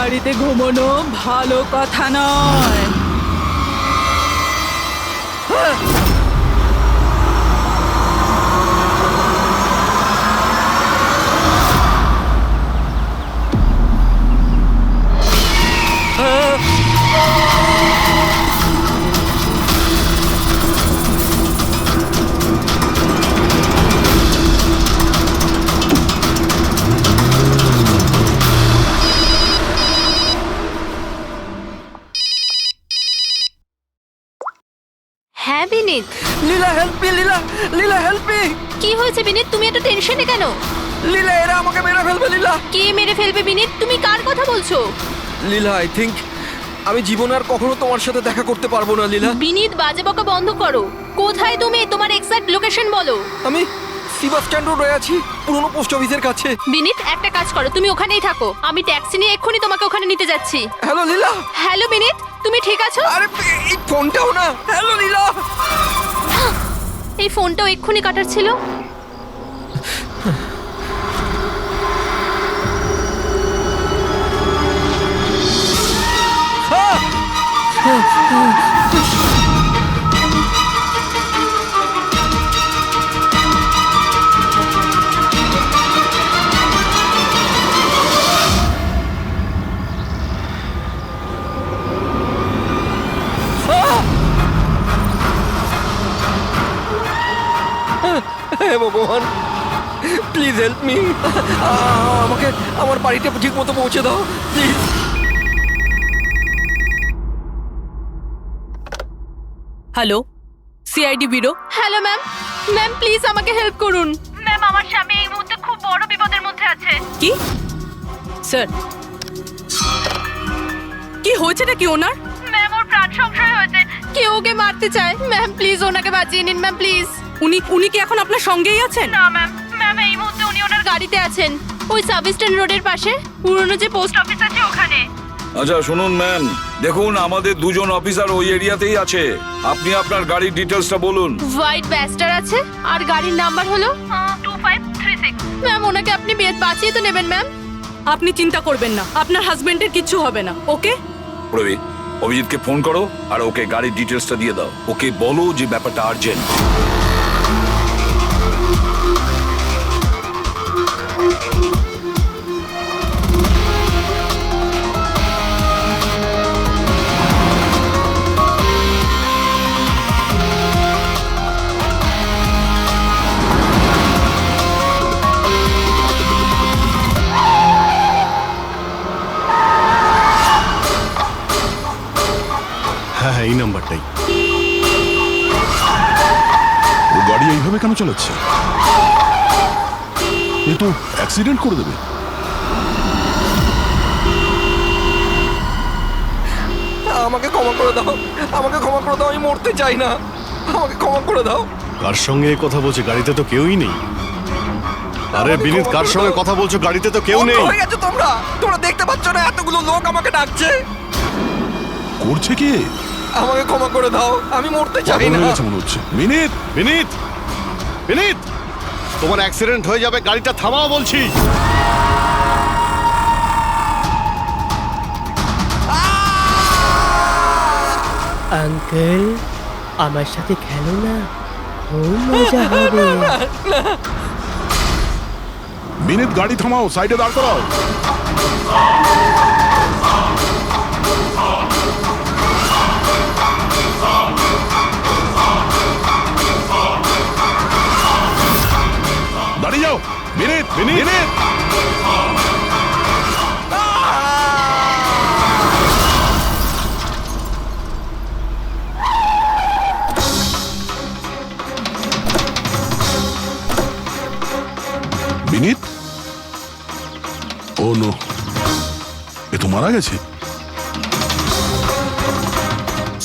গাড়িতে ঘুমানো ভালো কথা নয়। হ্যাঁ বিনীত, লীলা হেল্প মি, লীলা লীলা হেল্প মি। কি হয়েছে বিনীত? তুমি এত টেনশনে কেন? লীলা এরা আমাকে মেরে ফেলবে। লীলা, কে মেরে ফেলবে বিনীত? তুমি কার কথা বলছো? লীলা আই থিংক আমি জীবনে আর কখনো তোমার সাথে দেখা করতে পারবো না। লীলা, বিনীত বাজে বকা বন্ধ করো। কোথায় তুমি? তোমার এক্সাক্ট লোকেশন বলো। আমি বাস স্ট্যান্ড রোডে আছি, পুরনো পোস্ট অফিসের কাছে। বিনীত একটা কাজ করো, তুমি ওখানেই থাকো, আমি ট্যাক্সি নিয়ে এক্ষুনি তোমাকে ওখানে নিতে যাচ্ছি। হ্যালো লীলা। হ্যালো বিনীত, তুমি ঠিক আছো? আরে এই ফোনটাও না। হ্যালো লীলা। এই ফোনটাও এক্ষুনি কাটার ছিল। হে ভগবান, প্লিজ হেল্প মি। আমাকে আমার বাড়িতে ঠিক মতো পৌঁছে দাও please. Hello, CID bureau. Hello ma'am, ma'am please আমাকে হেল্প করুন। ম্যাম আমার স্বামী এই মুহূর্তে খুব বড় বিপদের মধ্যে আছে। কি স্যার, কি হয়েছেটা কি ওনার? ম্যাম ওর প্রাণ সংশয় হয়েছে, কেউ ওকে মারতে চায়। ম্যাম প্লিজ ওনাকে বাঁচিয়ে নিন ম্যাম প্লিজ। উনি কি এখন আপনার সঙ্গেই আছেন? না ম্যাম, ম্যাম এই মুহূর্তে উনি ওনার গাড়িতে আছেন, ওই সাব স্ট্যান্ড রোডের পাশে পুরনো যে পোস্ট অফিস আছে ওখানে। আচ্ছা শুনুন ম্যাম, দেখুন আমাদের দুজন অফিসার ওই এরিয়াতেই আছে। আপনি আপনার গাড়ির ডিটেলসটা বলুন। হোয়াইট ব্যাস্টার আছে আর গাড়ির নাম্বার হলো 2536। ম্যাম ওনাকে আপনি বাঁচিয়ে তো নেবেন ম্যাম। আপনি চিন্তা করবেন না, আপনার হাজবেন্ডের কিচ্ছু হবে না। ওকে, প্রবীর, অভিজিৎকে ফোন করো আর ওকে গাড়ির ডিটেলসটা দিয়ে দাও। ওকে বলো যে ব্যাপারটা আর্জেন্ট। হ্যাঁ, এই নাম্বারটাই। ও গাড়ি এইভাবে কেন চালাচ্ছে? এ তো অ্যাক্সিডেন্ট করে দেবে। আমাকে ক্ষমা করে দাও, আমাকে ক্ষমা করে দাও, আমি মরতে চাই না, আমাকে ক্ষমা করে দাও। কার সঙ্গে কথা বলছে? গাড়িতে তো কেউই নেই। আরে বিনীত, কার সঙ্গে কথা বলছো? গাড়িতে তো কেউ নেই। অন্ধ হয়ে গেছো তোমরা, তোমরা দেখতে পাচ্ছ না এতগুলো লোক আমাকে ডাকছে? করছে কি? আমাকে ক্ষমা করে দাও, আমি মরতে চাই পাগল না। হয়ে গেছে মনে হচ্ছে। বিনীত, বিনীত, বিনীত, তোমার অ্যাক্সিডেন্ট হয়ে যাবে, গাড়িটা থামাও বলছি। আঙ্কেল, আমার সাথে খেলো না, খুব মজা হবে। বিনীত, গাড়ি থামাও, সাইডে দাঁড় করাও। দাঁড়িয়ে যাও। বিনীত, বিনীত, বিনীত। বিনীত, ও নো, এ তো মারা গেছে।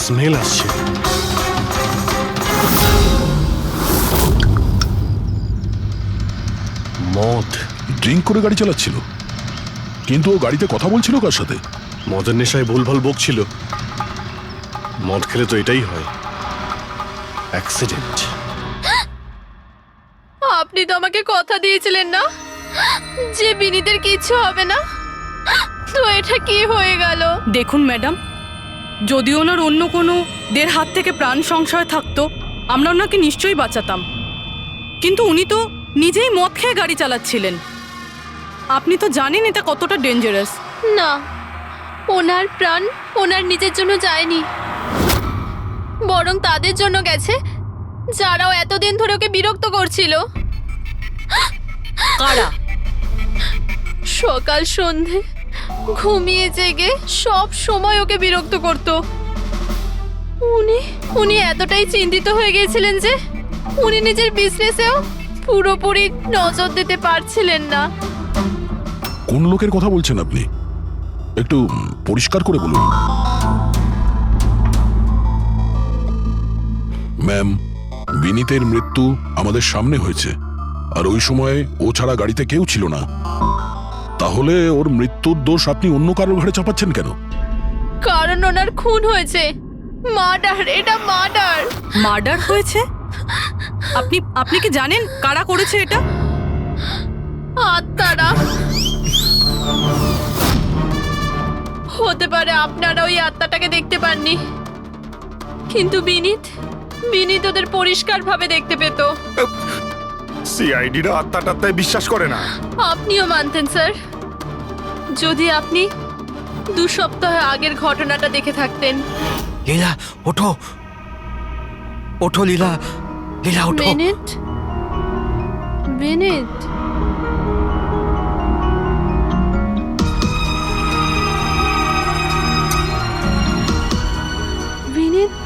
স্মেল আসছে। মদ। ড্রিঙ্ক করে গাড়ি চালাচ্ছিল, কিন্তু ও গাড়িতে কথা বলছিল কার সাথে? মদের নেশায় ভুলভাল বকছিল। মদ খেলে তো এটাই হয়, অ্যাক্সিডেন্ট। আপনি তো আমাকে কথা দিয়েছিলেন না যে বিনীতের কিছু হবে না। তো এটা কি হয়ে গেল? দেখুন ম্যাডাম, যদি ওনার অন্য কোনো দের হাত থেকে প্রাণ সংশয় থাকতো আমরা ওনাকে নিশ্চয়ই বাঁচাতাম, কিন্তু উনি তো নিজেই মদ খেয়ে গাড়ি চালাচ্ছিলেন। আপনি তো জানেন এটা কতটা ডেঞ্জারাস। না, ওনার প্রাণ ওনার নিজের জন্য যায়নি, বরং তাদের জন্য গেছে যারাও এতদিন ধরে ওকে বিরক্ত করছিল। কারা? সকাল সন্ধে ঘুমিয়ে জেগে সব সময় ওকে বিরক্ত করত। উনি এতটাই চিন্তিত হয়ে গিয়েছিলেন যে উনি নিজের বিজনেসেও পুরোপুরি নজর দিতে পারছিলেন না। কোন লোকের কথা বলছেন আপনি? একটু পরিষ্কার করে বলুন। ম্যাম, বিনীতের মৃত্যু আমাদের সামনে হয়েছে, আর ওই সময় ও ছাড়া গাড়িতে কেউ ছিল না। তাহলে ওর মৃত্যুর দোষ আপনি অন্য কারোর ঘাড়ে চাপাচ্ছেন কেন? কারণ ওনার খুন হয়েছে। মার্ডার, এটা মার্ডার। মার্ডার হয়েছে? আপনি কি জানেন কারা করেছে এটা? আত্মারা। হতে পারে আপনারা ওই আত্মাটাকে দেখতে পাননি, কিন্তু বিনীত ওদের পরিষ্কারভাবে দেখতে পেত। সিআইডিরা আত্মাটাত্মায় বিশ্বাস করে না। আপনিও মানতেন স্যার, যদি আপনি 2 সপ্তাহ আগের ঘটনাটা দেখে থাকতেন। লীলা ওঠো, ওঠো লীলা, লীলা ওঠো। বিনীত, বিনীত, বিনীত,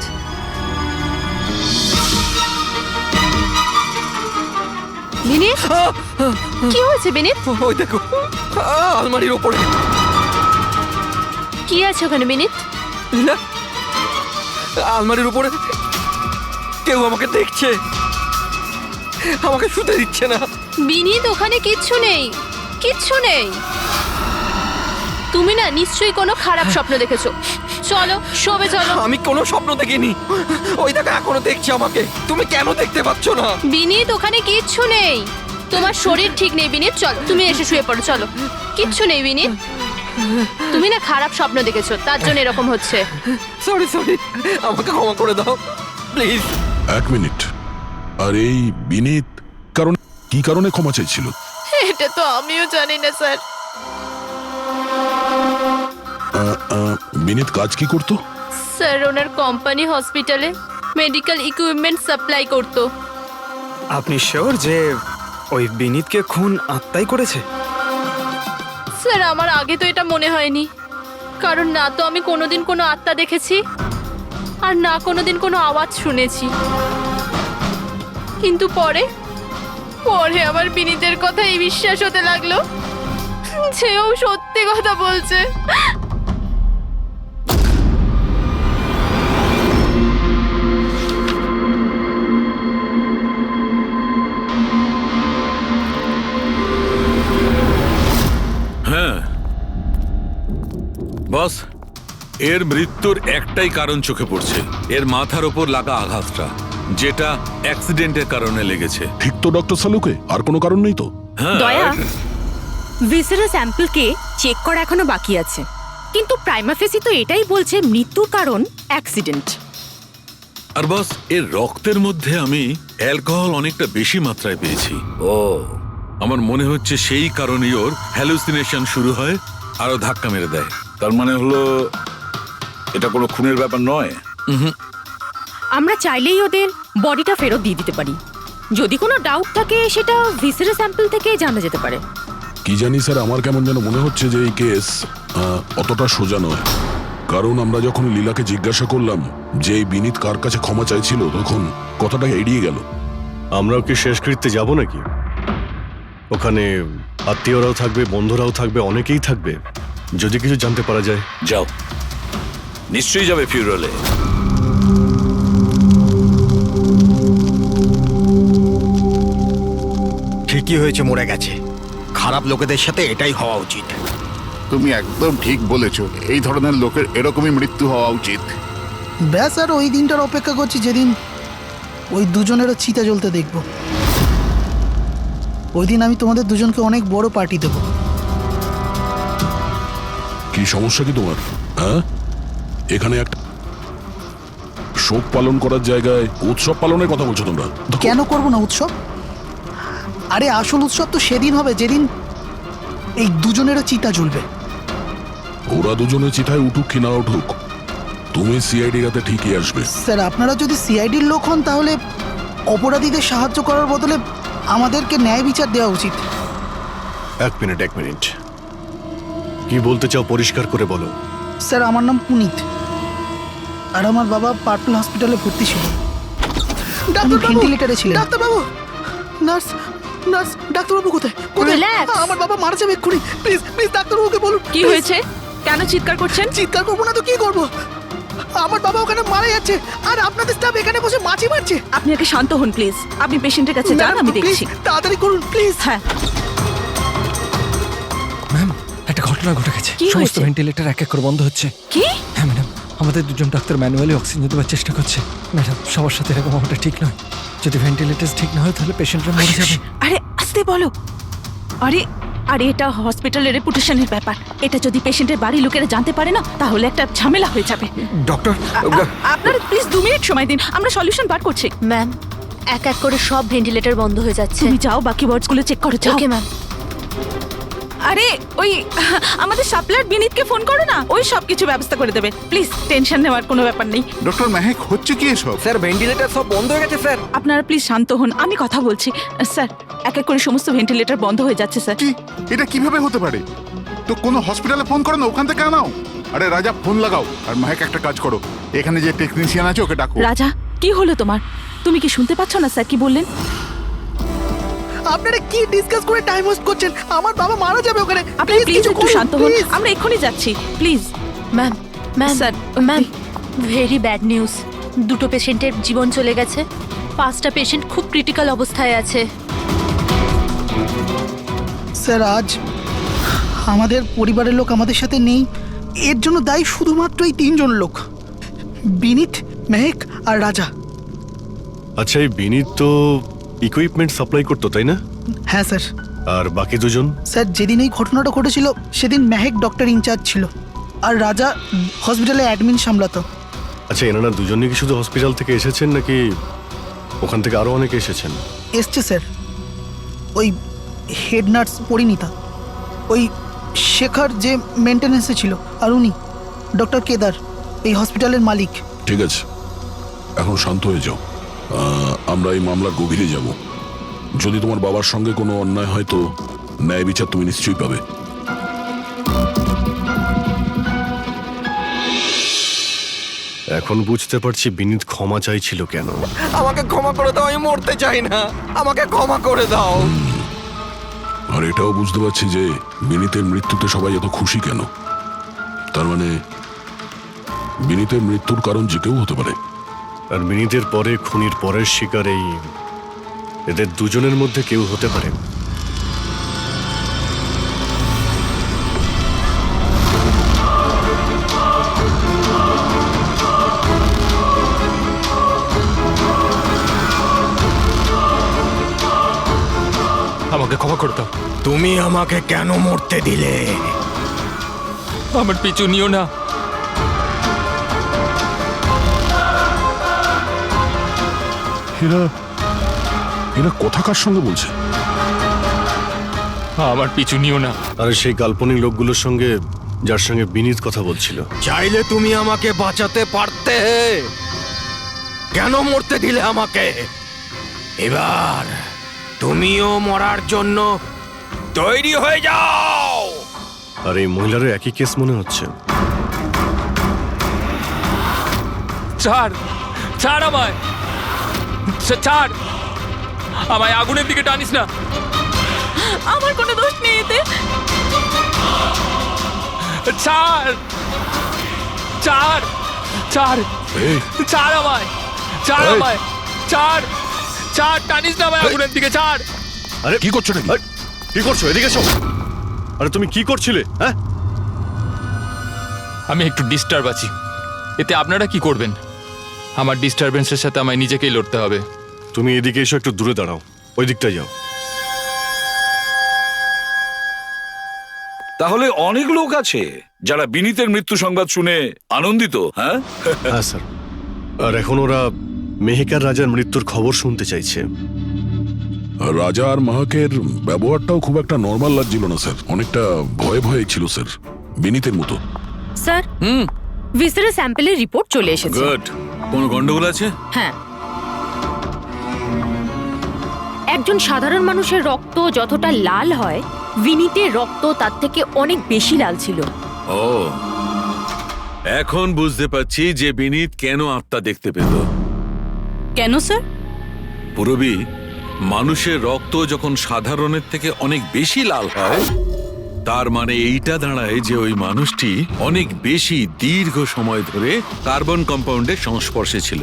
বিনীত, কি হয়েছে বিনীত? ওই দেখো, আলমারির ওপরে। কি আছে ওখানে বিনীত? লীলা, আলমারির উপরে কেউ আমাকে দেখছে, আমাকে শুতে দিচ্ছে না। বিনীত, ওখানে কিচ্ছু নেই, কিচ্ছু নেই। তুমি না নিশ্চয়ই কোনো খারাপ স্বপ্ন দেখেছো। চলো শোবে চলো। আমি কোনো স্বপ্ন দেখিনি। ওই দেখো এখনো দেখছে আমাকে। তুমি কেন দেখতে পাচ্ছ না? বিনীত, ওখানে কিচ্ছু নেই। তোমার শরীর ঠিক নেই বিনীত, চল তুমি এসে শুয়ে পড়ো। চলো, কিচ্ছু নেই বিনীত। তুমি না খারাপ স্বপ্ন দেখেছো, তার জন্য এরকম হচ্ছে। সরি, আমাকে ক্ষমা করে দাও প্লিজ। 1 মিনিট। আর এই বিনীত কি কারণে ক্ষমা চাইছিল? এটা তো আমিও জানি না স্যার। বিনীত কাজ কি করতো? স্যার, ওনার কোম্পানি হসপিটালে মেডিকেল ইকুইপমেন্ট সাপ্লাই করতো। আপনি শিওর যে ওই বিনীতকে খুন আত্মাই করেছে? স্যার, আমার আগে তো এটা মনে হয়নি, কারণ না তো আমি কোনোদিন কোনো আত্মা দেখেছি, আর না কোনোদিন কোনো আওয়াজ শুনেছি। কিন্তু পরে আমার বিনীতের কথাই বিশ্বাস হতে লাগলো যে ও সত্যি কথা বলছে। হ্যাঁ বস, এর মৃত্যুর একটাই কারণ চোখে পড়ছে, এর মাথার ওপর লাগা আঘাতটা, যেটা অ্যাক্সিডেন্টের কারণে লেগেছে। ঠিক তো ডক্টর সালুকে? আর কোনো কারণ নেই তো? হ্যাঁ, দয়া, ভিসারের স্যাম্পলকে চেক করা এখনো বাকি আছে, কিন্তু প্রাইমা ফেসি তো এটাই বলছে মৃত্যুর কারণ অ্যাক্সিডেন্ট। আর বস, এর রক্তের মধ্যে আমি অ্যালকোহল অনেকটা বেশি মাত্রায় পেয়েছি। ও, আমার মনে হচ্ছে সেই কারণেই ওর হ্যালুসিনেশন শুরু হয় আর ও ধাক্কা মেরে দেয়। তার মানে হলো এটা কোনো খুনের ব্যাপার নয়। আমরা চাইলেই ওদের বডিটা ফেরত দিয়ে দিতে পারি। যদি কোনো ডাউট থাকে সেটা ভিসারের স্যাম্পল থেকে জানা যেতে পারে। কি জানি স্যার, আমার কেমন যেন মনে হচ্ছে যে এই কেস অতটা সোজা নয়। কারণ আমরা যখন লীলাকে জিজ্ঞাসা করলাম যে এই বিনীত কার কাছে ক্ষমা চাইছিল, তখন কথাটা এড়িয়ে গেল। আমরাও কি শেষকৃত্যে যাব নাকি? ওখানে আত্মীয়রাও থাকবে, বন্ধুরাও থাকবে, অনেকেই থাকবে। যদি কিছু জানতে পারা যায়। যাও, নিশ্চয়ই যাবে ফিউরালে। ঠিকই হয়েছে, মরে গেছে। খারাপ লোকেদের সাথে এটাই হওয়া উচিত। তুমি একদম ঠিক বলেছ, এই ধরনের লোকের এরকমই মৃত্যু হওয়া উচিত। ব্যাস, আর ওই দিনটার অপেক্ষা করছি যেদিন ওই দুজনেরও চিতা জ্বলতে দেখব। ওই দিন আমি তোমাদের দুজনকে অনেক বড় পার্টি দেব। কি সমস্যা কি তোমার? হ্যাঁ, এখানে একটা শোক পালন করার জায়গায় উৎসব পালনের কথা বলছো তোমরা? কেন করবো না উৎসব? আরে আসল উৎসব তো সেদিন হবে যেদিন এই দুজনেরও চিতা জ্বলবে। ওরা দুজনে চিতায় উঠুক কি না উঠুক, তুমি সিআইডি রাতে ঠিকই আসবে। স্যার, আপনারা যদি সিআইডির লোক হন তাহলে অপরাধীদের সাহায্য করার বদলে আমাদেরকে ন্যায় বিচার দেওয়া উচিত। এক মিনিট কি বলতে চাও পরিষ্কার করে বলো। স্যার, আমার নাম পুনিত, আর আমার বাবা পার্পল হসপিটালে ভর্তি ছিল। ভেন্টিলেটরে ছিলেন। ডাক্তারবাবু, নার্স, ডাক্তারবাবু কোথায়? Relax. আমার বাবা মারা যাবে এক্ষুনি। প্লিজ ডাক্তারবাবুকে বলুন। কি হয়েছে? কেন চিৎকার করছেন? চিৎকার করবো না তো কি করবো? আমার বাবা ওখানে মারা যাচ্ছে, আর আপনাদের স্টাফ এখানে বসে মাছি মারছে। আপনি আগে শান্ত হন প্লিজ। আপনি পেশেন্টের কাছে যান, আমি দেখছি। তাড়াতাড়ি করুন প্লিজ। হ্যাঁ, ম্যাম, একটা ঘটনা ঘটে গেছে। কি সমস্ত হয়েছে? ভেন্টিলেটর এক এক করে বন্ধ হচ্ছে। কি? হ্যাঁ ম্যাডাম, আমাদের দুজন ডাক্তার ম্যানুয়ালি অক্সিজেন দেওয়ার চেষ্টা করছে। ম্যাডাম, সবার সাথে এরকম হওয়াটা ঠিক নয়। যদি ভেন্টিলেটর ঠিক না হয় তাহলে পেশেন্টরা মরে যাবে। আরে আস্তে বলো। আরে এটা হসপিটালের রেপুটেশনের ব্যাপার। এটা যদি পেশেন্টের বাড়ির লোকেরা জানতে পারে না তাহলে একটা ঝামেলা হয়ে যাবে। ডক্টর, আপনারা প্লিজ 2 মিনিট সময় দিন, আমরা সলিউশন বার করছি। ম্যাম, এক এক করে সব ভেন্টিলেটর বন্ধ হয়ে যাচ্ছে। তুমি যাও, বাকি ওয়ার্ডসগুলো চেক করো, যাও। Okay ma'am. আরে ওই আমাদের সাপ্লায়ার বিনীতকে ফোন করো না, ওই সব কিছু ব্যবস্থা করে দেবে। প্লিজ টেনশন নেওয়ার কোনো ব্যাপার নেই। ডক্টর মেহেক, হচ্ছে কি এসব? স্যার ভেন্টিলেটর সব বন্ধ হয়ে গেছে স্যার। আপনারা প্লিজ শান্ত হন, আমি কথা বলছি। স্যার, এক এক করে সমস্ত ভেন্টিলেটর বন্ধ হয়ে যাচ্ছে স্যার। কি, এটা কিভাবে হতে পারে? তো কোনো হসপিটালে ফোন করো না, ওখান থেকে আনাও। আরে রাজা, ফোন লাগাও। আর মেহেক, একটা কাজ করো, এখানে যে টেকনিশিয়ান আছে ওকে ডাকো। রাজা, কি হলো তোমার? তুমি কি শুনতে পাচ্ছ না স্যার কি বললেন? আপনারা কি ডিসকাস করে টাইম ওয়েস্ট করছেন? আমার বাবা মারা যাবে ওখানে। আপনি প্লিজ একটু শান্ত হন, আমরা এক্ষুনি যাচ্ছি please. Ma'am, sir, ma'am, very bad news. দুটো পেশেন্টের জীবন চলে গেছে। 5টা পেশেন্ট খুব ক্রিটিক্যাল অবস্থায় আছে। স্যার, আজ আমাদের পরিবারের লোক আমাদের সাথে নেই। এর জন্য দায়ী শুধুমাত্র এই 3 জন লোক, বিনীত, মেহেক আর রাজা। আচ্ছা, এই বিনীত তো ইকুইপমেন্ট সাপ্লাই করতো, তাই না? হ্যাঁ স্যার। আর বাকি দুজন? স্যার, যেদিন এই ঘটনাটা ঘটেছিল সেদিন মেহেক ডক্টর ইনচার্জ ছিল, আর রাজা হসপিটালে অ্যাডমিন সামলাতো। আচ্ছা, এনারা দুজনই কি শুধু হসপিটাল থেকে এসেছেন নাকি ওখান থেকে আরো অনেকে এসেছেন? এসছে স্যার, ওই হেড নার্স পরিণীতা, ওই শেখর যে মেনটেন্যান্সে ছিল, আর উনি ডক্টর কেদার, এই হসপিটালের মালিক। ঠিক আছে, এখন শান্ত হয়ে যাও। আমরা এই মামলার গভীরে যাব। যদি তোমার বাবার সঙ্গে কোনো অন্যায় হয় তো ন্যায় বিচার তুমি নিশ্চয়ই পাবে। এখন বুঝতে পারছি বিনীত ক্ষমা চাইছিল কেন। আমাকে ক্ষমা করে দাও, আমি মরতে চাই না, আমাকে ক্ষমা করে দাও। আর এটাও বুঝতে পারছি যে বিনীতের মৃত্যুতে সবাই এত খুশি কেন। তার মানে বিনীতের মৃত্যুর কারণ যে কেউ হতে পারে। আর বিনীতের পরে খুনির পরের শিকার এই এদের দুজনের মধ্যে কেউ হতে পারে। আমাকে ক্ষমা করে দাও। তুমি আমাকে কেন মরতে দিলে? আমার পিছু নিও না। এরা কথা কার সঙ্গে বলছে? আমার পিছু নিও না। আর সেই কাল্পনিক লোকগুলোর সঙ্গে যার সঙ্গে বিনীত কথা বলছিল। চাইলে তুমি আমাকে বাঁচাতে পারতে, কেন মরতে দিলে আমাকে? এবার তুমিও মরার জন্য তৈরি হয়ে যাও। আর এই মহিলারও একই কেস মনে হচ্ছে। ছাড় আমায়, ছাড় আমায়, আগুনের দিকে টানিস না। আমার কোনো দোষ নেই এতে। ছাড় ছাড় ছাড় ছাড় আমায়, ছাড় আমায়, ছাড় ছাড়, টানিস না আমায় আগুনের দিকে, ছাড়। আরে কি করছো নাকি? কি করছো? এদিকে এসো। আরে তুমি কি করছিলে? হ্যাঁ, আমি একটু ডিস্টার্ব আছি, এতে আপনারা কি করবেন? আমার ডিস্টারবেন্সের সাথে আমায় নিজেকেই লড়তে হবে। তুমি এদিকে এসো, একটু দূরে দাঁড়াও, ওই দিকটায় যাও। তাহলে অনেক লোক আছে যারা বিনীতের মৃত্যু সংবাদ শুনে আনন্দিত, হ্যাঁ? হ্যাঁ স্যার, আর এখন ওরা মেহেকার রাজার মৃত্যুর খবর শুনতে চাইছে। রাজা আর মাহাকের ব্যবহারটাও খুব একটা নর্মাল লাগছিল না স্যার, অনেকটা ভয়ে ভয়ে ছিল স্যার, বিনীতের মতো। স্যার ভিসারের স্যাম্পলের রিপোর্ট চলে এসেছে। গুড। কোনো গন্ডগোল আছে? হ্যাঁ, একজন সাধারণ মানুষের রক্ত যতটা লাল হয়, বিনীতের রক্ত তার থেকে অনেক বেশি লাল ছিল। ও, এখন বুঝতে পারছি যে বিনীত কেন আত্মা দেখতে পেল। কেন স্যার? পুরবী, মানুষের রক্ত যখন সাধারণের থেকে অনেক বেশি লাল হয়, তার মানে এইটা দাঁড়ায় যে ওই মানুষটি অনেক বেশি দীর্ঘ সময় ধরে কার্বন কম্পাউন্ডের সংস্পর্শে ছিল,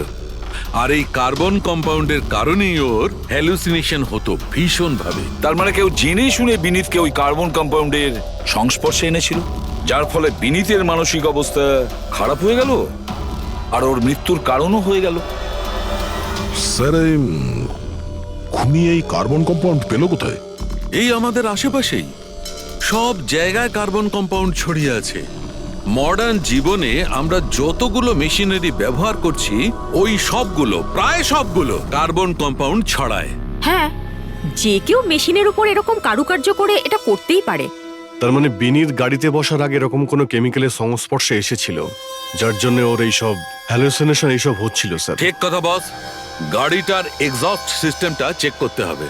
আর এই কার্বন কম্পাউন্ডের কারণেই ওর হ্যালুসিনেশন হতো ভীষণ ভাবে। তার মানে কেউ জেনে শুনে বিনীতকে ওই কার্বন কম্পাউন্ডের সংস্পর্শে এনেছিল, যার ফলে বিনীতের মানসিক অবস্থা খারাপ হয়ে গেল আর ওর মৃত্যুর কারণও হয়ে গেল। স্যার, খুনি এই কার্বন কম্পাউন্ড পেল কোথায়? এই আমাদের আশেপাশেই সব জায়গায় কার্বন কম্পাউন্ড ছড়িয়ে আছে। মডার্ন জীবনে আমরা যতগুলো মেশিনারি ব্যবহার করছি, ওই সবগুলো, প্রায় সবগুলো কার্বন কম্পাউন্ড ছড়ায়। হ্যাঁ, যে কেউ মেশিনের উপর এরকম কারুকার্য করে এটা করতেই পারে। তার মানে বিনীত গাড়িতে বসার আগে এরকম কোনো কেমিক্যালের সংস্পর্শে এসেছিল, যার জন্য ওর এইসব হ্যালুসিনেশন এইসব হচ্ছিল স্যার। ঠিক কথা বস। গাড়িটার এক্সস্ট সিস্টেমটা চেক করতে হবে।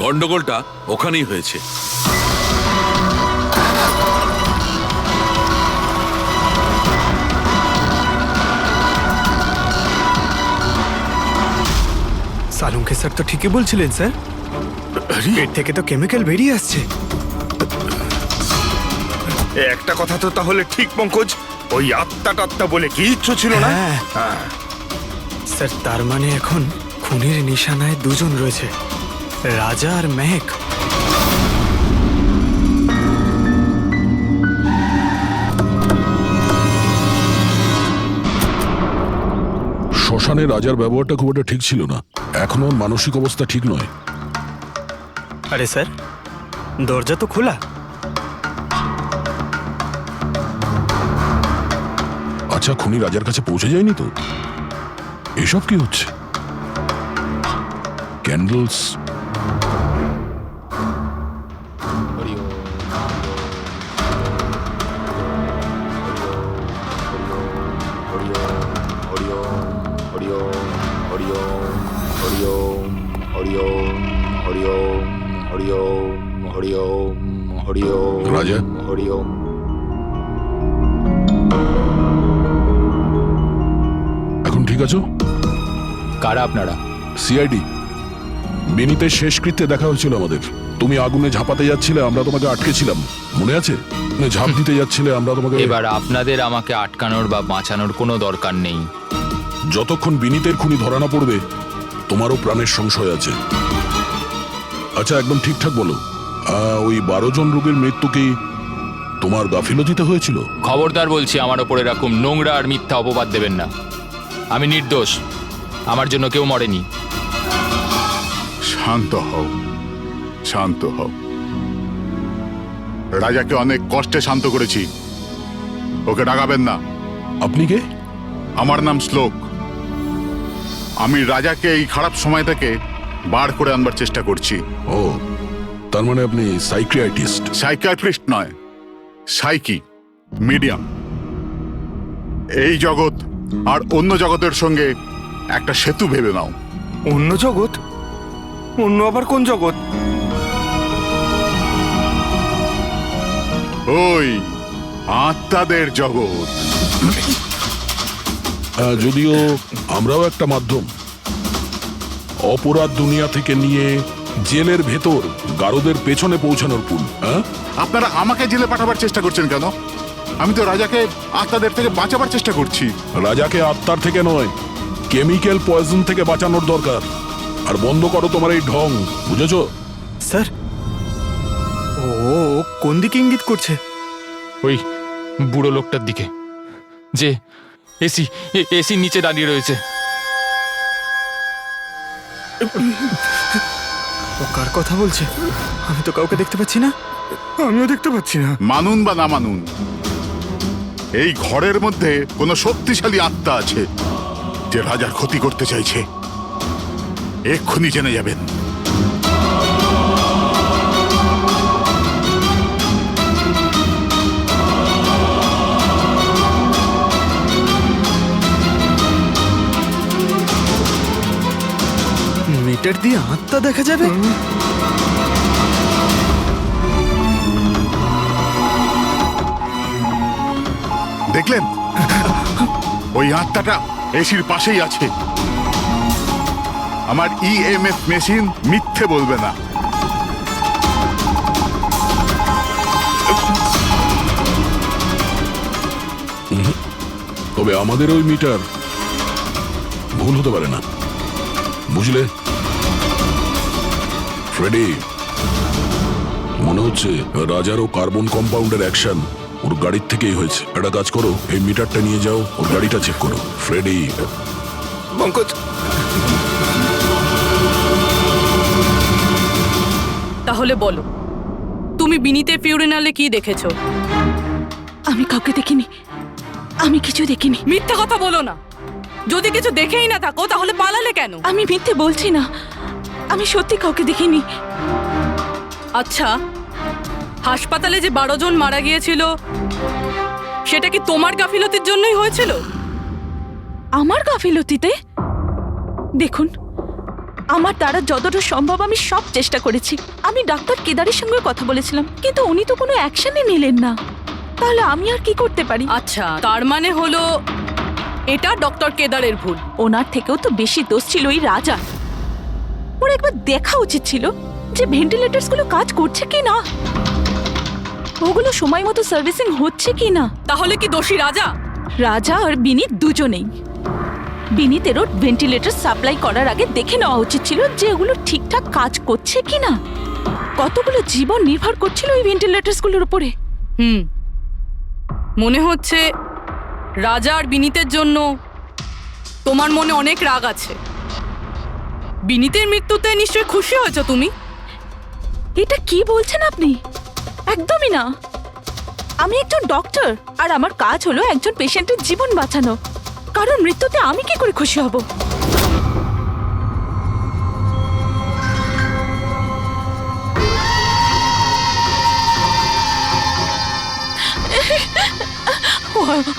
গন্ডগোলটা ওখানেই হয়েছে। সালুঙ্কে স্যার তো ঠিকই বলছিলেন স্যার, পেট থেকে তো কেমিক্যাল বেরিয়ে আসছে। একটা কথা তো তাহলে ঠিক পঙ্কজ, ওই আত্মা টাত্মা বলে কিচ্ছু ছিল না। হ্যাঁ স্যার, তার মানে এখন খুনির নিশানায় দুজন রয়েছে, রাজা আর মেহেক। শ্মশানে রাজার ব্যবহারটা খুব একটা ঠিক ছিল না, এখনো ওর মানসিক অবস্থা ঠিক নয়। আরে স্যার, দরজা তো খোলা। আচ্ছা, খুনি রাজার কাছে পৌঁছে যায়নি তো? এসব কি হচ্ছে? ক্যান্ডেলস, রাজা, এখন ঠিক আছো? কারা আপনারা? সিআইডি। বিনীতের শেষকৃত্যে দেখা হয়েছিল আমাদের। তুমি আগুনে ঝাঁপাতে যাচ্ছিলে, আমরা তোমাকে আটকেছিলাম, মনে আছে? ঝাঁপ দিতে যাচ্ছিলে, আমরা তোমাকে। এবার আপনাদের আমাকে আটকানোর বা বাঁচানোর কোনো দরকার নেই। যতক্ষণ বিনীতের খুনি ধরা না পড়বে, তোমারও প্রাণের সংশয় আছে। আচ্ছা, একদম ঠিকঠাক বলো, ওই 12 জন রোগীর মৃত্যু কি তোমার গাফিলতিতে হয়েছিল? খবরদার বলছি, আমার ওপর এরকম নোংরা আর মিথ্যা অপবাদ দেবেন না। আমি নির্দোষ, আমার জন্য কেউ মরেনি। শান্ত হও, শান্ত হও। রাজাকে অনেক কষ্টে শান্ত করেছি, ওকে ডাকাবেন না। আপনি কে? আমার নাম শ্লোক। আমি রাজাকে এই খারাপ সময় থেকে বার করে আনবার চেষ্টা করছি। ও, তার মানে আপনি সাইকিয়াট্রিস্ট? সাইকিয়াট্রিস্ট নয়, সাইকি, মিডিয়াম। এই জগৎ আর অন্য জগতের সঙ্গে একটা সেতু ভেবে নাও। অন্য জগৎ? অন্য আবার কোন জগৎ? ওই আত্মাদের জগৎ। যদিও আমরাও একটা মাধ্যম, অপরাধ দুনিয়া থেকে নিয়ে জেলের ভেতর গারদের পেছনে পৌঁছানোর পুল। আপনারা আমাকে জেলে পাঠাবার চেষ্টা করছেন কেন? আমি তো রাজাকে আত্মাদের থেকে বাঁচাবার চেষ্টা করছি। রাজাকে আত্মার থেকে নয়, কেমিক্যাল পয়জন থেকে বাঁচানোর দরকার। আর বন্ধ করো তোমার এই ঢং, বুঝেছো? স্যার, ও কোন দিকে ইঙ্গিত করছে? ওই বুড়ো লোকটার দিকে, যে এসির নিচে দাঁড়িয়ে রয়েছে। ও কার কথা বলছে? আমি তো কাউকে দেখতে পাচ্ছি না। আমিও দেখতে পাচ্ছি না। মানুন বা না মানুন, এই ঘরের মধ্যে কোনো শক্তিশালী আত্মা আছে যে রাজার ক্ষতি করতে চাইছে। এক্ষুনি জেনে যাবেন। মিটার দিয়ে আত্মা দেখা যাবে? দেখলেন, ওই আত্মাটা এসির পাশেই আছে। আমার ইএমএফ মেশিন মিথ্যে বলবে না। তবে আমাদের ওই মিটার ভুল হতে পারে না, বুঝলে ফ্রেডি? মনে হচ্ছে রাজার ও কার্বন কম্পাউন্ডের অ্যাকশন ওর গাড়ির থেকেই হয়েছে। একটা কাজ করো, এই মিটারটা নিয়ে যাও, ওর গাড়িটা চেক করো। ফ্রেডি। পঙ্কজ, তাহলে বলো, তুমি বিনীতের ফিউরিনালে কি দেখেছো? আমি কাউকে দেখিনি, আমি কিছু দেখিনি। মিথ্যা কথা বলো না। যদি কিছু দেখেই না থাকো তাহলে পালালে কেন? আমি মিথ্যে বলছি না, আমি সত্যি কাউকে দেখিনি। আচ্ছা, হাসপাতালে যে 12 জন মারা গিয়েছিল সেটা কি তোমার গাফিলতির জন্যই হয়েছিল? আমার গাফিলতিতে? দেখুন, আমার দ্বারা যতটা সম্ভব আমি সব চেষ্টা করেছি। আমি ডাক্তার কেদারের সঙ্গে কথা বলেছিলাম, কিন্তু উনি তো কোনো অ্যাকশনই নিলেন না। তাহলে আমি আর কি করতে পারি? আচ্ছা, তার মানে হলো এটা ডক্টর কেদারের ভুল। ওনার থেকেও তো বেশি দোষ ছিল ওই রাজা। ওর একবার দেখা উচিত ছিল যে ভেন্টিলেটরস গুলো কাজ করছে কি না, ওগুলো সময় মতো সার্ভিসিং হচ্ছে কি না। তাহলে কি দোষী রাজা? রাজা আর বিনীত দুজনেই। বিনীতেরও ভেন্টিলেটর সাপ্লাই করার আগে দেখে নেওয়া উচিত ছিল যে ওগুলো ঠিকঠাক কাজ করছে কি না। কতগুলো জীবন নির্ভর করছিল ওই ভেন্টিলেটরস গুলোর উপরে। মনে হচ্ছে রাজা আর বিনীতের জন্য তোমার মনে অনেক রাগ আছে। বিনীতের মৃত্যুতে নিশ্চয়ই খুশি হয়েছো তুমি? এটা কি বলছেন আপনি? একদমই না। আমি একজন ডক্টর, আর আমার কাজ হলো একজন পেশেন্টের জীবন বাঁচানো। কারণ মৃত্যুতে আমি কি করে খুশি হব?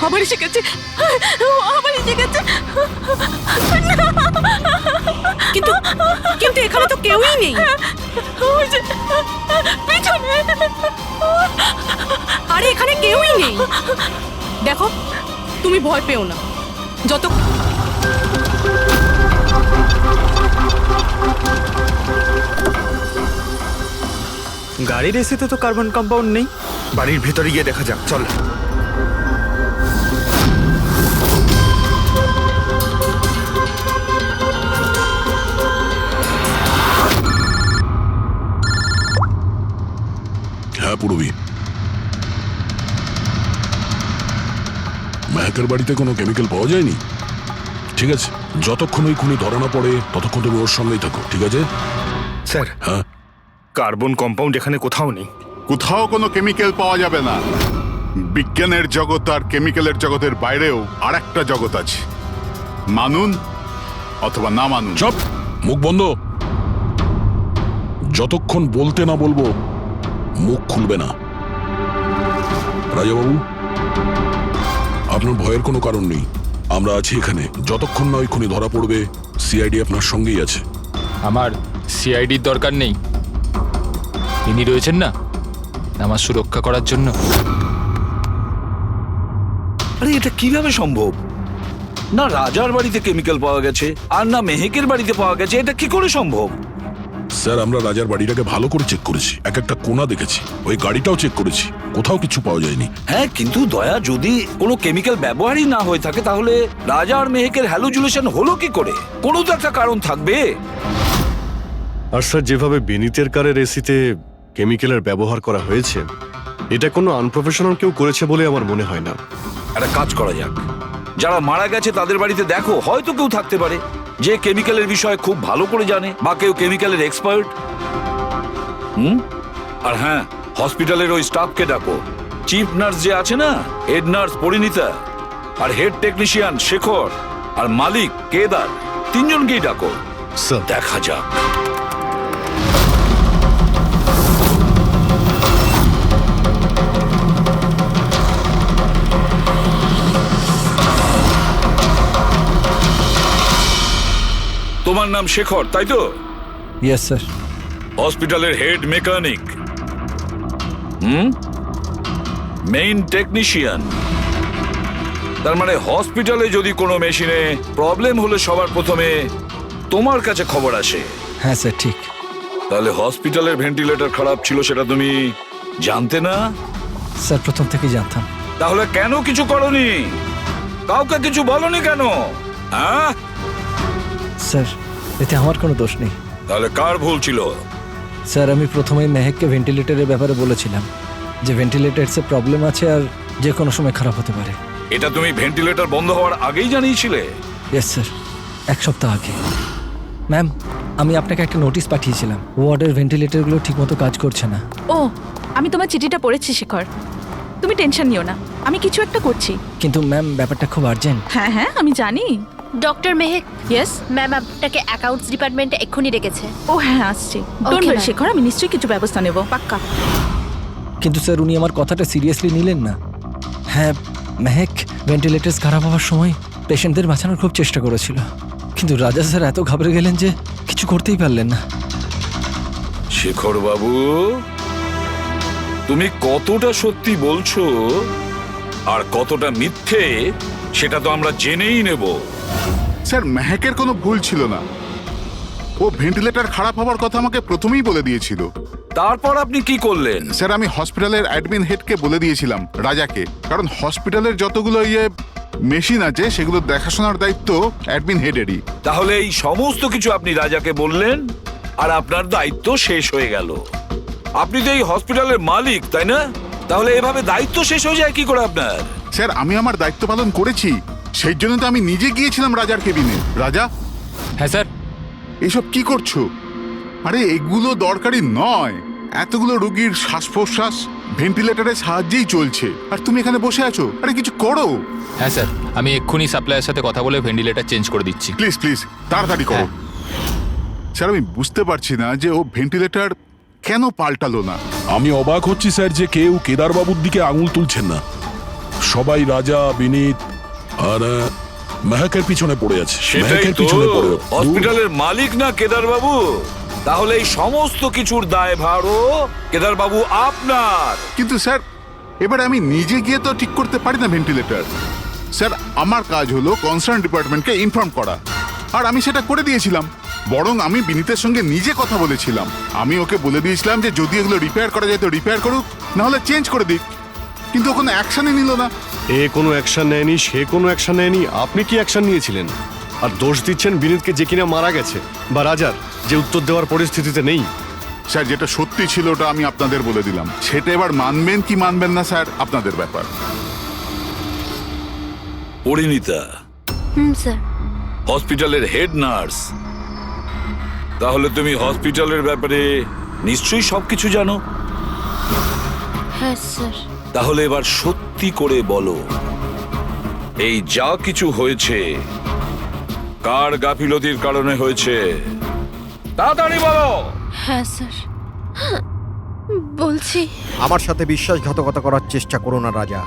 আবার এসে গেছে, আবার এসে গেছে। কিন্তু কিন্তু এখানে তো কেউই নেই। পিছনে। আরে এখানে কেউই নেই। দেখো, তুমি ভয় পেও না। যত গাড়ির এসিতে তো কার্বন কম্পাউন্ড নেই। বাড়ির ভেতরে গিয়ে দেখা যাক, চল। হ্যাঁ পূরবী, মেহেকের বাড়িতে কোনো কেমিক্যাল পাওয়া যায়নি? ঠিক আছে, যতক্ষণ ওই খুনি ধরা না পড়ে ততক্ষণ তুমি ওর সঙ্গেই থাকো, ঠিক আছে? স্যার, হ্যাঁ, কার্বন কম্পাউন্ড এখানে কোথাও নেই। কোথাও কোনো কেমিক্যাল পাওয়া যাবে না। বিজ্ঞানের জগৎ আর কেমিক্যালের জগতের বাইরেও আর একটা জগৎ আছে। মানুন অথবা না মানুন। চুপ, মুখ বন্ধ। যতক্ষণ বলতে না বলবো মুখ খুলবে না। রাজাবাবু, আপনার ভয়ের কোনো কারণ নেই। আমরা আছি এখানে। যতক্ষণ না ওই খুনি ধরা পড়বে, সিআইডি আপনার সঙ্গেই আছে। আমার সিআইডির দরকার নেই। ইনি রয়েছেন না আমার সুরক্ষা করার জন্য। আরে এটা কিভাবে সম্ভব? না রাজার বাড়িতে কেমিক্যাল পাওয়া গেছে আর না মেহেকের বাড়িতে পাওয়া গেছে। এটা কি করে সম্ভব? স্যার, আমরা রাজার বাড়িটাকে ভালো করে চেক করেছি, এক একটা কোণা দেখেছি, ওই গাড়িটাও চেক করেছি, কোথাও কিছু পাওয়া যায়নি। হ্যাঁ, কিন্তু দয়া, যদি কোনো কেমিক্যাল ব্যবহারই না হয়ে থাকে তাহলে রাজা আর মেহেকের হ্যালুজিনেশন হলো কি করে? কোনো তো একটা কারণ থাকবে। আর স্যার, যেভাবে বিনীতের কারের এসিতে কেমিক্যালের ব্যবহার করা হয়েছে, এটা কোনো আনপ্রফেশনাল কেউ করেছে বলে আমার মনে হয় না। একটা কাজ করা যাক, যারা মারা গেছে তাদের বাড়িতে দেখো, হয়তো কেউ থাকতে পারে যে কেমিক্যালের বিষয়ে খুব ভালো করে জানে, বা কেউ কেমিক্যালের এক্সপার্ট। আর হ্যাঁ, হসপিটালের ওই স্টাফকে ডাকো। চিফ নার্স যে আছে না, হেড নার্স পরিণীতা, আর হেড টেকনিশিয়ান শেখর, আর মালিক কেদার, তিনজনকেই ডাকো। স্যার। দেখা যাক। তোমার নাম শেখর, তাই তো? Yes sir. হসপিটালের হেড মেকানিক, মেইন টেকনিশিয়ান। তার মানে হসপিটালে যদি কোনো মেশিনে প্রবলেম হলে সবার প্রথমে তোমার কাছে খবর আসে। হ্যাঁ স্যার, ঠিক। তাহলে হসপিটালের ভেন্টিলেটর খারাপ ছিল সেটা তুমি জানতে না? স্যার, প্রথম থেকেই জানতাম। তাহলে কেন কিছু করনি? কাউকে কিছু বলনি কেন? হ্যাঁ স্যার, এতে আমার কোনো দোষ নেই। তাহলে কার ভুল ছিল? স্যার, আমি প্রথমেই মেহেককে ভেন্টিলেটরের ব্যাপারে বলেছিলাম যে ভেন্টিলেটরসে প্রবলেম আছে আর যে কোনো সময় খারাপ হতে পারে। এটা তুমি ভেন্টিলেটর বন্ধ হওয়ার আগেই জানিয়েছিলে? ইয়েস স্যার, 1 সপ্তাহ আগে। ম্যাম, আমি আপনাকে একটা নোটিশ পাঠিয়েছিলাম, ওয়ার্ডের ভেন্টিলেটরগুলো ঠিকমতো কাজ করছে না। ও, আমি তোমার চিঠিটা পড়েছি শেখর, তুমি টেনশন নিও না, আমি কিছু একটা করছি। কিন্তু ম্যাম, ব্যাপারটা খুব আর্জেন্ট। হ্যাঁ হ্যাঁ, আমি জানি। ডক্টর মেহেক, ইয়েস ম্যাম আপনাকে অ্যাকাউন্টস ডিপার্টমেন্টে এক্ষুনি ডেকেছে। ও হ্যাঁ, আসছি। Don't Okay, worry ma'am. Shekhar, আমি নিশ্চয়ই কিছু ব্যবস্থা নেব, পাক্কা। কিন্তু স্যার, উনি আমার কথাটা সিরিয়াসলি নিলেন না। হ্যাঁ, মেহেক ভেন্টিলেটরস খারাপ হওয়ার সময় পেশেন্টদের বাঁচানোর খুব চেষ্টা করেছিল, কিন্তু রাজা স্যার এত ঘাবড়ে গেলেন যে কিছু করতেই পারলেন না। শেখর বাবু, তুমি কতটা সত্যি বলছো আর কতটা মিথ্যে সেটা তো আমরা জেনেই নেব। স্যার, মেহেকের কোনো ভুল ছিল না। ও ভেন্টিলেটর খারাপ হওয়ার কথা আমাকে প্রথমেই বলে দিয়েছিল। তারপর আপনি কি করলেন? স্যার, আমি হসপিটালের অ্যাডমিন হেডকে বলে দিয়েছিলাম, রাজাকে, কারণ হসপিটালের যতগুলো মেশিন আছে সেগুলো দেখাশোনার দায়িত্ব অ্যাডমিন হেডেরই। তাহলে এই সমস্ত কিছু আপনি রাজাকে বললেন আর আপনার দায়িত্ব শেষ হয়ে গেল। আপনি তো এই হসপিটালের মালিক, তাই না? তাহলে এভাবে দায়িত্ব শেষ হয়ে যায় কি করে আপনার? স্যার, আমি আমার দায়িত্ব পালন করেছি, সেই জন্য তো আমি নিজে গিয়েছিলাম রাজার কেবিনে। রাজা। হ্যাঁ স্যার। এসব কি করছো? আরে এগুলো দরকারি নয়। এতগুলো রোগীর শ্বাস প্রশ্বাস ভেন্টিলেটরের সাহায্যেই চলছে, আর তুমি এখানে বসে আছো। আরে কিছু করো। হ্যাঁ স্যার, আমি এক্ষুনি সাপ্লাইয়ের সাথে কথা বলে ভেন্টিলেটর চেঞ্জ করে দিচ্ছি। প্লিজ প্লিজ তাড়াতাড়ি করো। স্যার, আমি বুঝতে পারছি না যে ও ভেন্টিলেটর কেন পাল্টালো না। আমি অবাক হচ্ছি স্যার যে কেউ কেদারবাবুর দিকে আঙুল তুলছেন না। সবাই রাজা, বিনীত আর মেহেকের পিছনে পড়ে আছে। সেটাই মেহেকের তো, পিছনে পড়ে হসপিটালের মালিক না কেদার বাবু? তাহলে এই সমস্ত কিছুর দায়ভারও কেদার বাবু আপনার। কিন্তু স্যার, এবার আমি নিজে গিয়ে তো ঠিক করতে পারি না ভেন্টিলেটর। স্যার, আমার কাজ হলো কনসার্ন ডিপার্টমেন্টকে ইনফর্ম করা, আর আমি সেটা করে দিয়েছিলাম। বরং আমি বিনীতের সঙ্গে নিজে কথা বলেছিলাম। আমি ওকে বলে দিয়েছিলাম যে যদি এগুলো রিপেয়ার করা যায় তো রিপেয়ার করুক, না হলে চেঞ্জ করে দিক। কিন্তু ও কোনো অ্যাকশনই নিল না। এ কোনো অ্যাকশন নেয়নি, সে কোনো অ্যাকশন নেয়নি। আপনি কি অ্যাকশন নিয়েছিলেন? আর দোষ দিচ্ছেন বিনীতকে, যে কিনা মারা গেছে, বা রাজার, যে উত্তর দেওয়ার পরিস্থিতিতে নেই। স্যার, যেটা সত্যি ছিল ওটা আমি আপনাদের বলে দিলাম। সেটা এবার মানবেন কি মানবেন না স্যার, আপনাদের ব্যাপার। পরিণীতা স্যার। হসপিটালের হেড নার্স, তাহলে তুমি হসপিটালের ব্যাপারে নিশ্চয়ই সবকিছু জানো। হ্যাঁ স্যার। তাহলে এবার সত্যি করে বলো, এই যা কিছু হয়েছে কার গাফিলতির কারণে হয়েছে? তাড়াতাড়ি বলো। হ্যাঁ স্যার, বলছি। আমার সাথে বিশ্বাসঘাতকতা করার চেষ্টা করো না রাজা।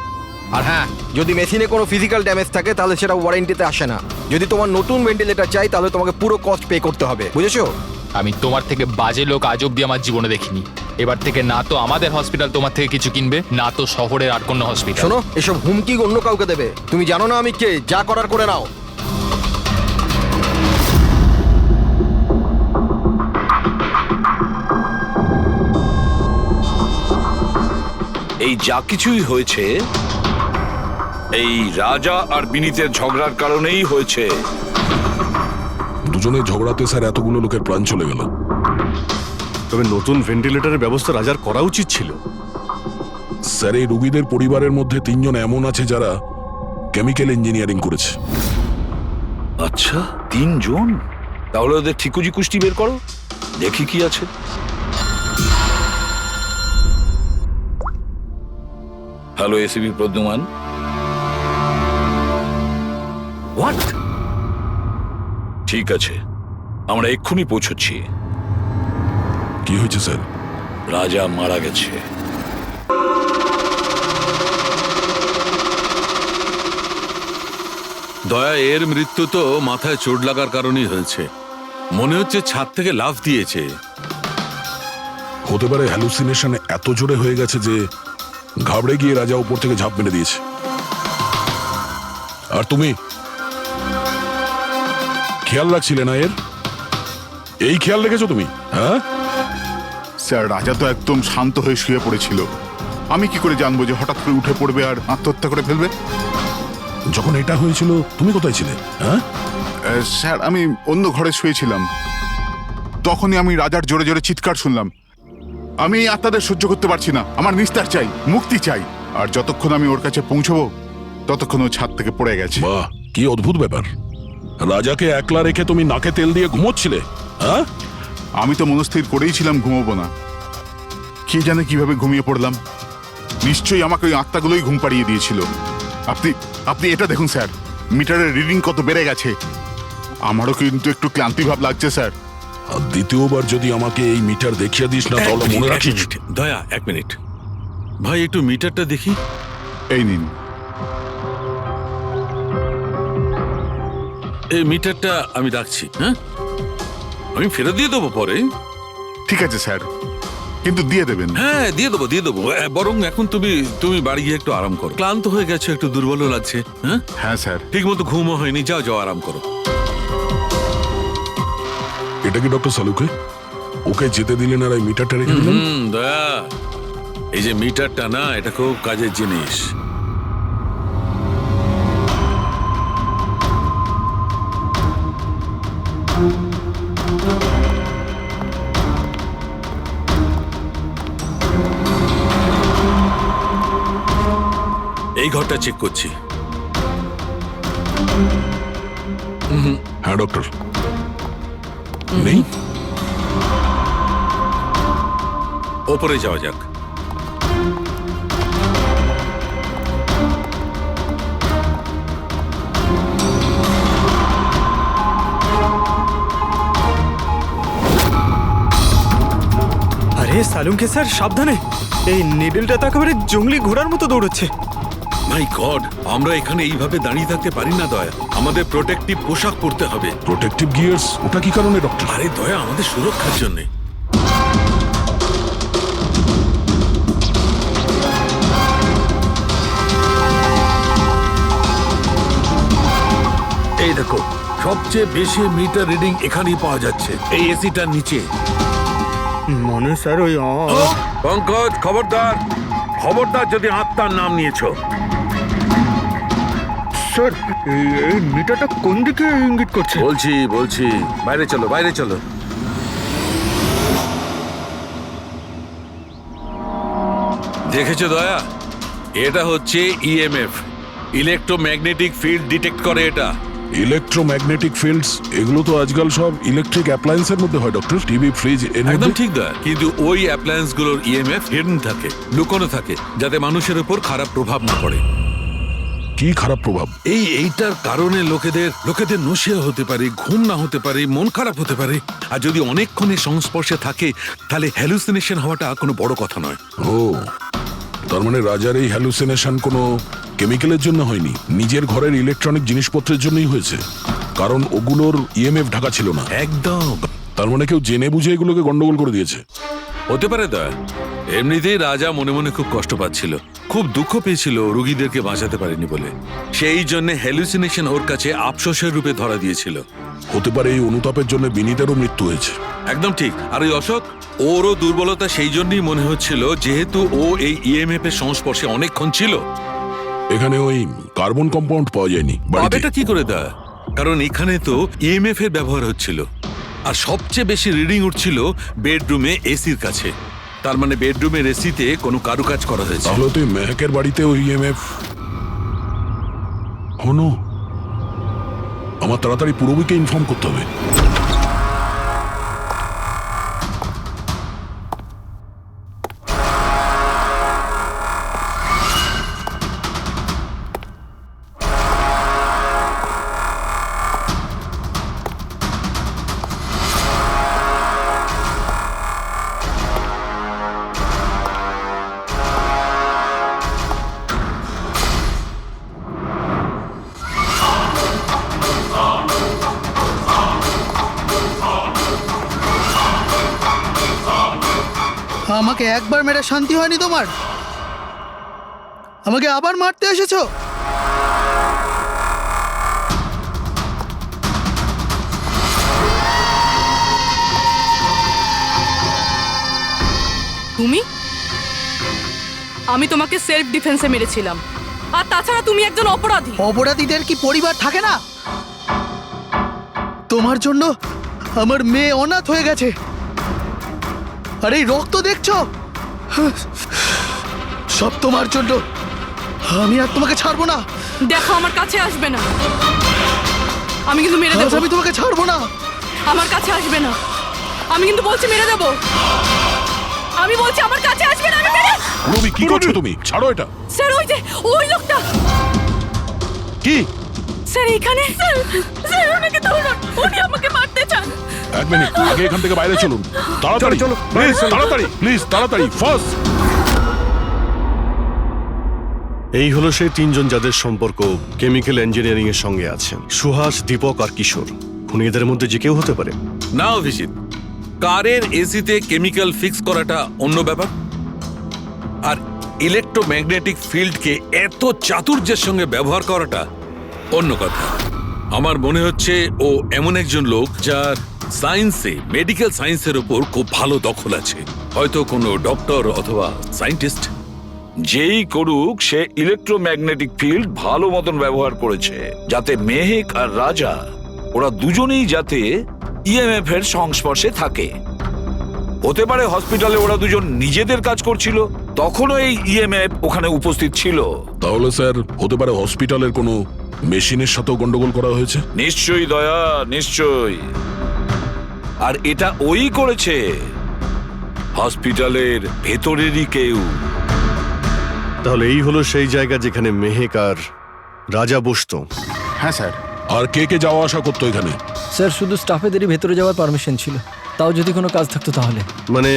আর হ্যাঁ, যদি মেশিনে কোনো ফিজিক্যাল ড্যামেজ থাকে তাহলে সেটা ওয়ারেন্টিতে আসে না। যদি তোমার নতুন ভেন্টিলেটর চাই তাহলে তোমাকে পুরো কস্ট পে করতে হবে, বুঝেছো? আমি তোমার থেকে বাজে লোক আজ অব্দি আমার জীবনে দেখিনি। এবার থেকে না তো আমাদের হসপিটাল তোমার থেকে কিছু কিনবে, না তো শহরের আর কোনো হসপিটাল। শোনো, এসব হুমকি অন্য কাউকে দেবে। তুমি জানো না আমি কে, যা করার করে নাও। এই যা কিছুই হয়েছে এই রাজা আর বিনীতের ঝগড়ার কারণেই হয়েছে। দুজনের ঝগড়াতে স্যার এতগুলো লোকের প্রাণ চলে গেল। তবে নতুন ভেন্টিলেটরের ব্যবস্থা রাজার করা উচিত ছিল। স্যার, এই রোগীদের পরিবারের মধ্যে 3 জন এমন আছে যারা কেমিক্যাল ইঞ্জিনিয়ারিং করেছে। আচ্ছা, 3 জন? তাহলে ওদের ঠিকুজি কুষ্টি বের করো, দেখি কি আছে। Hello ACP Pradyuman. হোয়াট? ঠিক আছে, আমরা এক্ষুনি পৌঁছচ্ছি। কি হয়েছে স্যার? রাজা মারা গেছে। দয়া, এর মৃত্যু তো মাথায় চোট লাগার কারণেই হয়েছে। মনে হচ্ছে ছাদ থেকে লাফ দিয়েছে। হতে পারে হ্যালুসিনেশন এত জোরে হয়ে গেছে যে ঘাবড়ে গিয়ে রাজা উপর থেকে ঝাঁপ মেরে দিয়েছে। আর তুমি খেয়াল রাখছিলে না এর? এই খেয়াল রেখেছো তুমি? হ্যাঁ স্যার, রাজা তো একদম শান্ত হয়ে শুয়ে পড়েছিল। আমি কি করে জানবো যে হঠাৎ করে উঠে পড়বে আর আত্মহত্যা করে ফেলবে? যখন এটা হয়েছিল তুমি কোথায় ছিলে? হ্যাঁ স্যার, আমি অন্য ঘরে শুয়েছিলাম। তখনই আমি রাজার জোরে জোরে চিৎকার শুনলাম। আমি এই আত্মাদের সহ্য করতে পারছি না, আমার নিস্তার চাই, মুক্তি চাই। আর যতক্ষণ আমি ওর কাছে পৌঁছবো ততক্ষণ ও ছাদ থেকে পড়ে গেছে। বাহ, কি অদ্ভুত ব্যাপার! রাজাকে একলা রেখে তুমি নাকে তেল দিয়ে ঘুমোচ্ছিলে? হ্যাঁ, আমি তো মনস্থির করেই ছিলাম ঘুমোবো না। কে জানে কিভাবে ঘুমিয়ে পড়লাম। নিশ্চয়ই আমাকে ওই আত্মাগুলোই ঘুম পাড়িয়ে দিয়েছিল। আপনি আপনি এটা দেখুন স্যার, মিটারের রিডিং কত বেড়ে গেছে। আমারও কিন্তু একটু ক্লান্তি ভাব লাগছে স্যার। আর দ্বিতীয়বার যদি আমাকে এই মিটার দেখিয়ে দিস না তাহলে মনে রাখিস। দয়া, 1 মিনিট। ভাই, একটু মিটারটা দেখি। এই নিন। এই মিটারটা আমি রাখছি। হ্যাঁ, আমি ফেরত দিয়ে দেবো পরে। ঠিক আছে স্যার, কিন্তু দিয়ে দেবেন। হ্যাঁ, দিয়ে দেবো দিয়ে দেবো। বরং এখন তুমি বাড়ি গিয়ে একটু আরাম করো। ক্লান্ত হয়ে গেছো, একটু দুর্বলও লাগছে। হ্যাঁ হ্যাঁ স্যার। ঠিক মতো ঘুমও হয়নি। যাও যাও, আরাম করো। এটা কি ডক্টর সালুকে? ওকে যেতে দিলেন আর এই মিটারটা রেখে দিলেন? দয়া, এই যে মিটারটা না, এটা খুব কাজের জিনিস। এই ঘরটা চেক করছি। হ্যাঁ ডক্টর, নেই। ওপরে যাওয়া যাক। আরে সালুঙ্কে স্যার, সাবধানে! এই নিডলটা তো একেবারে জঙ্গলি ঘোড়ার মতো দৌড়চ্ছে। মাই গড, আমরা এখানে এইভাবে দাঁড়িয়ে থাকতে পারি না দয়া। আমাদের প্রোটেক্টিভ পোশাক পরতে হবে। Protective gears? ওটা কি কারণে ডক্টর? আরে দয়া, আমাদের সুরক্ষার জন্য। এই দেখো, সবচেয়ে বেশি মিটার রিডিং এখানেই পাওয়া যাচ্ছে, এই এসিটার নিচে। মনে স্যার ওই পঙ্কজ, খবরদার খবরদার যদি আত্মার নাম নিয়েছো। স্যার, এই মিটারটা কোন দিকে ইঙ্গিত করছে? বলছি বাইরে চলো, বাইরে চলো। দেখেছো দয়া, এটা হচ্ছে ইএমএফ, ইলেকট্রোম্যাগনেটিক ফিল্ড ডিটেক্ট করে এটা। Electromagnetic fields? এগুলো তো আজকাল সব ইলেকট্রিক অ্যাপ্লায়েন্সের মধ্যে হয় ডক্টর। টিভি, ফ্রিজ, একদম ঠিক দয়া। কিন্তু ওই অ্যাপ্লায়েন্স গুলোর ইএমএফ হিডেন থাকে, লুকোনো থাকে, যাতে মানুষের উপর খারাপ প্রভাব না পড়ে। কি খারাপ প্রভাব? এইটার কারণে লোকেদের নশিয়া হতে পারে, ঘুম না হতে পারে, মন খারাপ হতে পারে। আর যদি অনেকক্ষণের সংস্পর্শে থাকে তাহলে হ্যালুসিনেশন হওয়াটা কোনো বড় কথা নয়। ও, তার মানে রাজার এই হ্যালুসিনেশন কোনো কেমিক্যালের জন্য হয়নি, নিজের ঘরের ইলেকট্রনিক জিনিসপত্রের জন্যই হয়েছে, কারণ ওগুলোর ইএমএফ ঢাকা ছিল না। একদম। তার মানে কেউ জেনে বুঝে এগুলোকে গন্ডগোল করে দিয়েছে। হতে পারে দয়া। এমনিতেই রাজা মনে মনে খুব কষ্ট পাচ্ছিল, খুব দুঃখ পেয়েছিল রোগীদেরকে বাঁচাতে পারেনি বলে। সেই জন্য হ্যালুসিনেশন ওর কাছে আফসোসের রূপে ধরা দিয়েছিল। হতে পারে এই অনুতাপের জন্য বিনীতেরও মৃত্যু হয়েছে। একদম ঠিক। আর ওই অশোক, ওরও দুর্বলতা সেই জন্যই মনে হচ্ছিল, যেহেতু ও এই ইএমএফ এর সংস্পর্শে অনেকক্ষণ ছিল। এখানে ওই কার্বন কম্পাউন্ড পাওয়া যায়নি। এটা কি করে দয়া? কারণ এখানে তো ইএমএফ এর ব্যবহার হচ্ছিল, আর সবচেয়ে বেশি রিডিং উঠছিল বেডরুমে এসির কাছে। তার মানে বেডরুমের এসিতে কোনো কারুকাজ করা হয়েছে। তাহলে তুই মেহকের বাড়িতে ওই ইএমএফ হনো। আমার তাড়াতাড়ি পুরবীকে ইনফর্ম করতে হবে। আমাকে একবার মেরে শান্তি হয়নি তোমার? আমাকে আবার মারতে এসেছো? তুমি? আমি তোমাকে সেলফ ডিফেন্সে মেরেছিলাম। আর তাছাড়া তুমি একজন অপরাধী। অপরাধীদের কি পরিবার থাকে না? তোমার জন্য আমার মেয়ে অনাথ হয়ে গেছে। আর এই রক্ত দেখছো, সব তোমার জন্য। আমি আর তোমাকে ছাড়বো না। দেখো, আমার কাছে আসবে না। আমি কিন্তু মেরে দেবো। আমি তোমাকে ছাড়বো না। আমার কাছে আসবে না। আমি কিন্তু বলছি মেরে দেবো। আমি বলছি আমার কাছে আসবে না। আমি মেরে। রবি, কি করছো তুমি? ছাড়ো এটা। স্যার, ওই যে ওই লোকটা। কি? স্যার, এখানে। স্যার, ওনাকে ধরুন। উনি আমাকে মারতে চান। এক মিনিট, আগে এখান থেকে বাইরে চলুন। তাড়াতাড়ি চলো, প্লিজ তাড়াতাড়ি, প্লিজ তাড়াতাড়ি, ফার্স্ট। এই হলো সেই তিনজন যাদের সম্পর্ক কেমিক্যাল ইঞ্জিনিয়ারিং এর সঙ্গে আছে, সুহাস, দীপক আর কিশোর। খুনি এদের মধ্যে যে কেউ হতে পারে। না অভিজিৎ, কারের এসিতে কেমিক্যাল ফিক্স করাটা অন্য ব্যাপার, আর ইলেকট্রোম্যাগনেটিক ফিল্ডকে এত চাতুর্যের সঙ্গে ব্যবহার করাটা অন্য কথা। আমার মনে হচ্ছে ও এমন একজন লোক যার সায়েন্সে, মেডিকেল সায়েন্সের উপর খুব ভালো দখল আছে, হয়তো কোনো ডক্টর অথবা সায়েন্টিস্ট। যেই করুক, সে ইলেকট্রোম্যাগনেটিক ফিল্ড ভালো মতন ব্যবহার করেছে, যাতে মেহেক আর রাজা ওরা দুজনেই যাতে ইএমএফ এর সংস্পর্শে থাকে। হতে পারে হসপিটালে ওরা দুজন নিজেদের কাজ করছিল, তখনও এই ইএমএফ ওখানে উপস্থিত ছিল। তাহলে স্যার, হতে পারে হসপিটালের কোনো মেশিনের সাথেও গন্ডগোল করা হয়েছে। নিশ্চয়ই দয়া, নিশ্চয়ই। আর এটা ওই করেছে, হসপিটালের ভেতরেরই কেউ। তাহলে এই হলো সেই জায়গা যেখানে মেহেক আর রাজা বসতো। হ্যাঁ স্যার। আর কে কে যাওয়া আসা করতো এখানে? স্যার, শুধু স্টাফেদেরই ভেতরে যাওয়ার পারমিশন ছিল, তাও যদি কোনো কাজ থাকতো তাহলে। মানে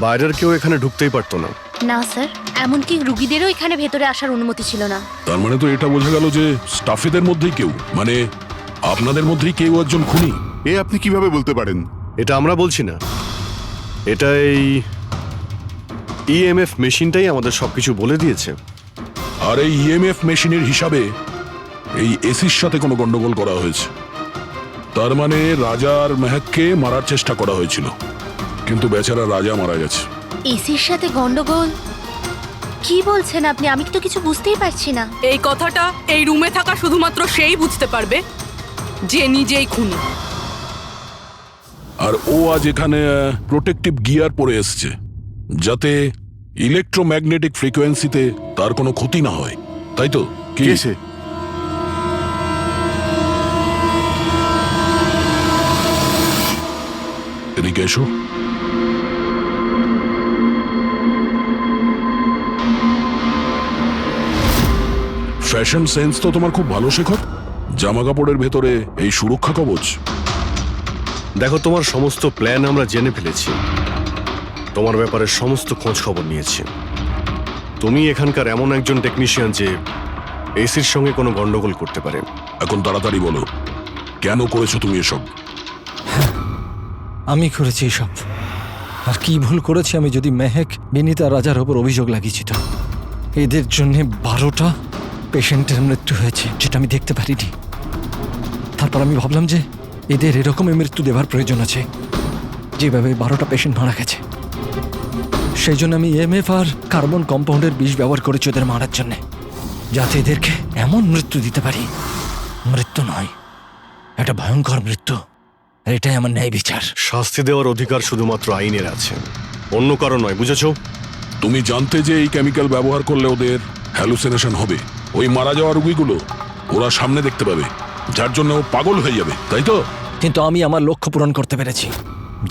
বাইরের কেউ এখানে ঢুকতেই পারতো না। না স্যার, এমনকি রুগীদেরও এখানে ভেতরে আসার অনুমতি ছিল না। তার মানে তো এটা বোঝা গেল যে স্টাফেদের মধ্যেই কেউ, মানে আপনাদের মধ্যেই কেউ একজন খুনি। এ আপনি কিভাবে বলতে পারেন? এটা আমরা বলছি না, এটা এই ইএমএফ মেশিনটাই আমাদের সবকিছু বলে দিয়েছে। আর এই ইএমএফ মেশিনের হিসাবে এই এসির সাথে কোনো গন্ডগোল করা হয়েছে। তার মানে রাজা আর মেহেককে মারার চেষ্টা করা হয়েছিল, কিন্তু বেচারা রাজা মারা গেছে। এসির সাথে গন্ডগোল? কি বলছেন আপনি? আমি তো কিছু বুঝতেই পারছি না। এই কথাটা এই রুমে থাকা শুধুমাত্র সেই বুঝতে পারবে যে নিজেই খুনি। আর ও আজ এখানে প্রোটেক্টিভ গিয়ার পরে এসছে, যাতে ইলেকট্রোম্যাগনেটিক ফ্রিকোয়েন্সিতে তার কোনো ক্ষতি না হয়, তাই তো? কি সে? এদিকে এসো। ফ্যাশন সেন্স তো তোমার খুব ভালো, শেখর। জামা কাপড়ের ভেতরে এই সুরক্ষা কবচ। দেখো, তোমার সমস্ত প্ল্যান আমরা জেনে ফেলেছি, তোমার ব্যাপারে সমস্ত খোঁজ খবর নিয়েছি। তুমি এখানকার এমন একজন টেকনিশিয়ান যে এসির সঙ্গে কোনো গন্ডগোল করতে পারে। এখন তাড়াতাড়ি বলো, কেন করেছো তুমি এসব? আমি করেছি এসব। আর কি ভুল করেছি আমি যদি মেহেক, বিনীতা, রাজার ওপর অভিযোগ লাগিয়েছি তো? এদের জন্য 12টা পেশেন্টের মৃত্যু হয়েছে, যেটা আমি দেখতে পারিনি। তারপর আমি ভাবলাম যে এদের এরকমই মৃত্যু দেওয়ার প্রয়োজন আছে, যেভাবে 12টা পেশেন্ট মারা গেছে। সেই জন্য আমি ইএমএফ আর কার্বন কম্পাউন্ডের বিষ ব্যবহার করেছি ওদের মারার জন্য, যাতে এদেরকে এমন মৃত্যু দিতে পারি, মৃত্যু নয়, একটা ভয়ঙ্কর মৃত্যু। আর এটাই আমার ন্যায় বিচার। শাস্তি দেওয়ার অধিকার শুধুমাত্র আইনের আছে, অন্য কারো নয়, বুঝেছো? তুমি জানতে যে এই কেমিক্যাল ব্যবহার করলে ওদের হ্যালুসিনেশন হবে, ওই মারা যাওয়া রোগীগুলো ওরা সামনে দেখতে পাবে, যার জন্য ও পাগল হয়ে যাবে, তাই তো? কিন্তু আমি আমার লক্ষ্য পূরণ করতে পেরেছি।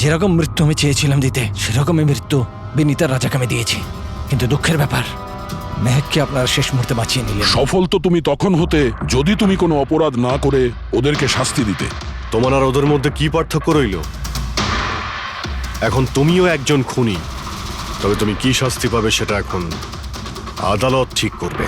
যেরকম মৃত্যু আমি চেয়েছিলাম দিতে, সেরকমই মৃত্যু বিনীতার রাজাকে আমি দিয়েছি। কিন্তু দুঃখের ব্যাপার, মেহেককে আপনারা শেষ মুহূর্তে বাঁচিয়ে নিলেন। সফল তো তুমি তখন হতে যদি তুমি কোনো অপরাধ না করে ওদেরকে শাস্তি দিতে। তোমার আর ওদের মধ্যে কি পার্থক্য রইল? এখন তুমিও একজন খুনি, তবে তুমি কি শাস্তি পাবে সেটা এখন আদালত ঠিক করবে।